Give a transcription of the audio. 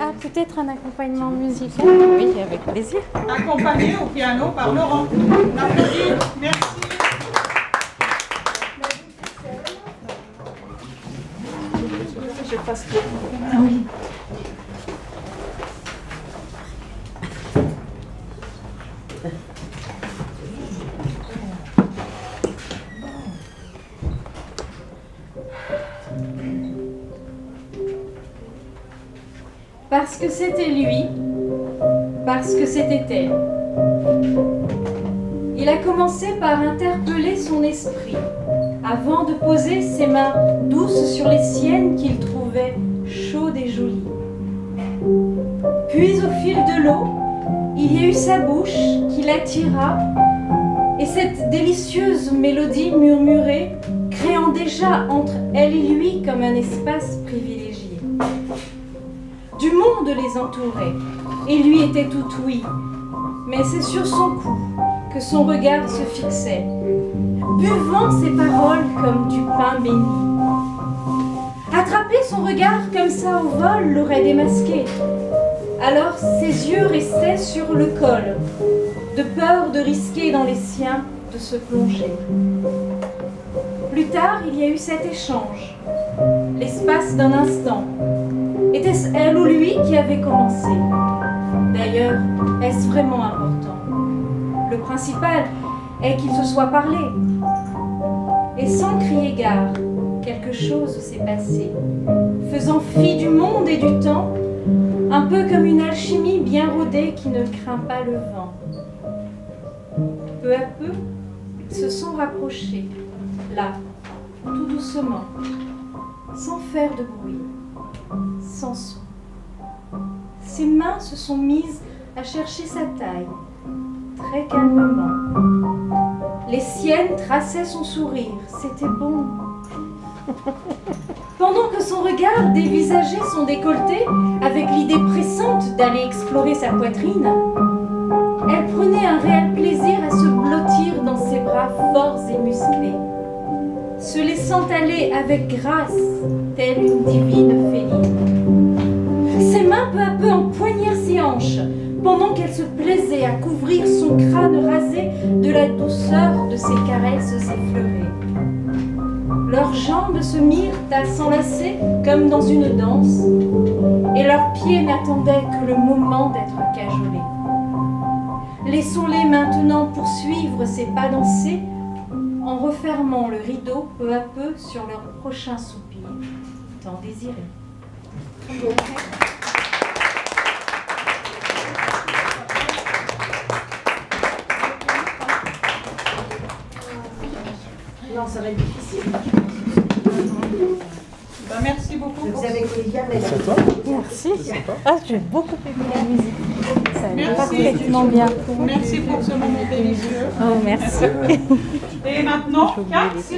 Ah, peut-être un accompagnement musical? Oui, avec plaisir. Accompagné au piano par Laurent. On applaudit. Merci. Je passe. Ah oui. Parce que c'était lui, parce que c'était elle. Il a commencé par interpeller son esprit, avant de poser ses mains douces sur les siennes qu'il trouvait chaudes et jolies. Puis au fil de l'eau, il y a eu sa bouche qui l'attira, et cette délicieuse mélodie murmurée, créant déjà entre elle et lui comme un espace privilégié. Du monde les entourait, et lui était tout ouïe, mais c'est sur son cou que son regard se fixait, buvant ses paroles comme du pain béni. Attraper son regard comme ça au vol l'aurait démasqué, alors ses yeux restaient sur le col, de peur de risquer dans les siens de se plonger. Plus tard, il y a eu cet échange, l'espace d'un instant. Était-ce elle ou lui qui avait commencé? D'ailleurs, est-ce vraiment important? Le principal est qu'il se soit parlé. Et sans crier gare, quelque chose s'est passé, faisant fi du monde et du temps, un peu comme une alchimie bien rodée qui ne craint pas le vent. Peu à peu, ils se sont rapprochés, là, tout doucement, sans faire de bruit, sans son. Ses mains se sont mises à chercher sa taille, très calmement. Les siennes traçaient son sourire, c'était bon. Pendant que son regard dévisageait son décolleté, avec l'idée pressante d'aller explorer sa poitrine, elle prenait un réel plaisir à se blottir dans ses bras forts et musclés, se laissant aller avec grâce, telle une divine féline. Ses mains peu à peu empoignèrent ses hanches, pendant qu'elle se plaisait à couvrir son crâne rasé de la douceur de ses caresses effleurées. Leurs jambes se mirent à s'enlacer comme dans une danse, et leurs pieds n'attendaient que le moment d'être cajolés. Laissons-les maintenant poursuivre ces pas dansés, en refermant le rideau peu à peu sur leur prochain soupir, tant désiré. Non, ça va être difficile. Ben, merci beaucoup. Vous avez été bien Merci à toi. Merci. Ah, j'ai beaucoup aimé la musique. Ça allait Merci. parfaitement bien. Merci pour ce moment délicieux. Oh, merci. Et maintenant, 4 sur